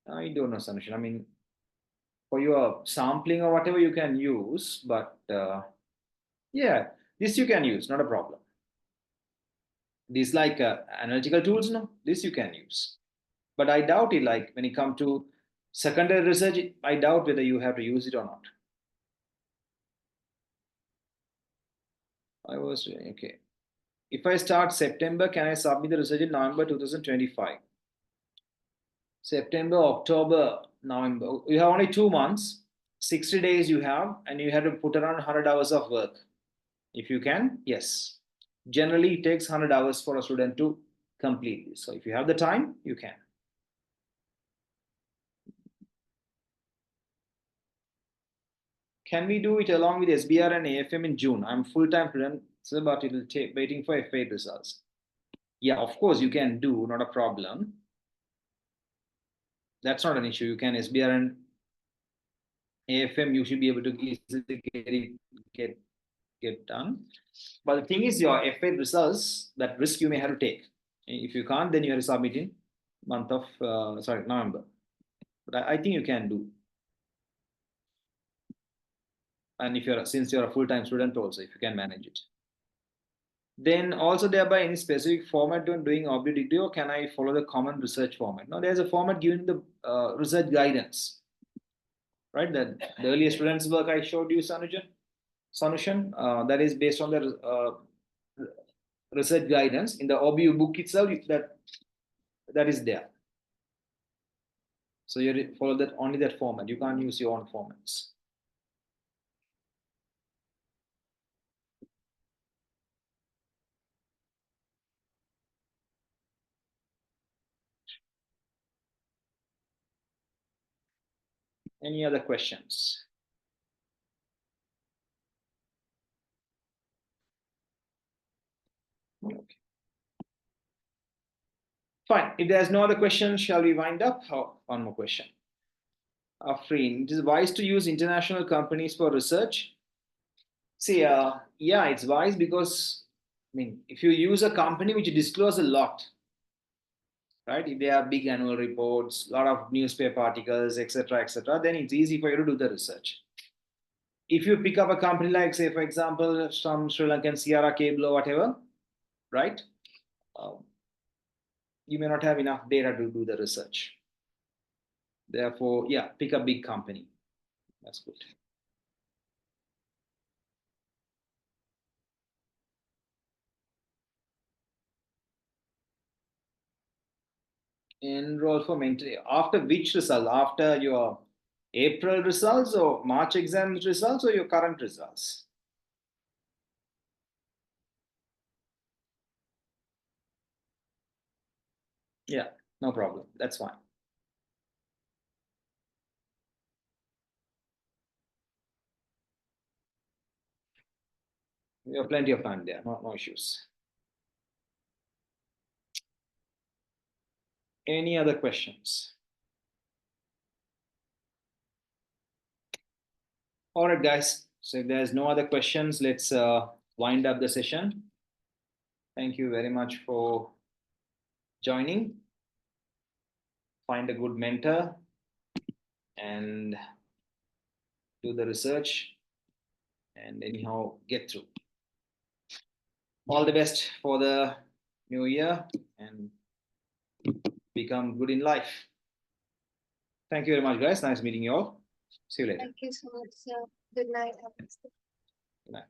[SPEAKER 1] I don't know, Sanushan. I mean, for your sampling or whatever you can use, but yeah, this you can use, not a problem. These like analytical tools, no, this you can use. But I doubt it, like when it comes to secondary research, I doubt whether you have to use it or not. I was okay. If I start September, can I submit the research in November 2025? September, October, November. You have only 2 months, 60 days you have, and you have to put around 100 hours of work. If you can, yes. Generally, it takes 100 hours for a student to complete this. So if you have the time, you can. Can we do it along with SBR and AFM in June? I'm full-time student, but it will take waiting for F8 results. Yeah, of course you can do, not a problem. That's not an issue. You can SBR and AFM, you should be able to easily get done. But the thing is, your F8 results, that risk you may have to take. If you can't, then you have to submit in month of November. But I think you can do. And if since you're a full-time student also, if you can manage it. Then also thereby any specific format when doing OBD degree, or can I follow the common research format? No, there's a format given in the research guidance, right? The earlier students work I showed you, Sanushan, that is based on the research guidance in the OBU book itself. That is there. So you follow that only that format. You can't use your own formats. Any other questions? Okay. Fine. If there's no other questions, shall we wind up? Oh, one more question. Afreen, it is wise to use international companies for research. See, yeah, it's wise because, I mean, if you use a company which disclose a lot, right? If they have big annual reports, a lot of newspaper articles, etc., then it's easy for you to do the research. If you pick up a company like, say, for example, some Sri Lankan Sierra Cable or whatever, right? You may not have enough data to do the research. Therefore, yeah, pick a big company. That's good. Enroll for mentor after which result? After your April results or March exam results or your current results? Yeah, no problem. That's fine. You have plenty of time there. No issues. Any other questions? All right, guys. So if there's no other questions, let's wind up the session. Thank you very much for joining. Find a good mentor and do the research and anyhow get through. All the best for the new year and become good in life. Thank you very much, guys. Nice meeting you all. See you later.
[SPEAKER 2] Thank you so much, sir. Good night. Have a nice day.
[SPEAKER 1] Good night.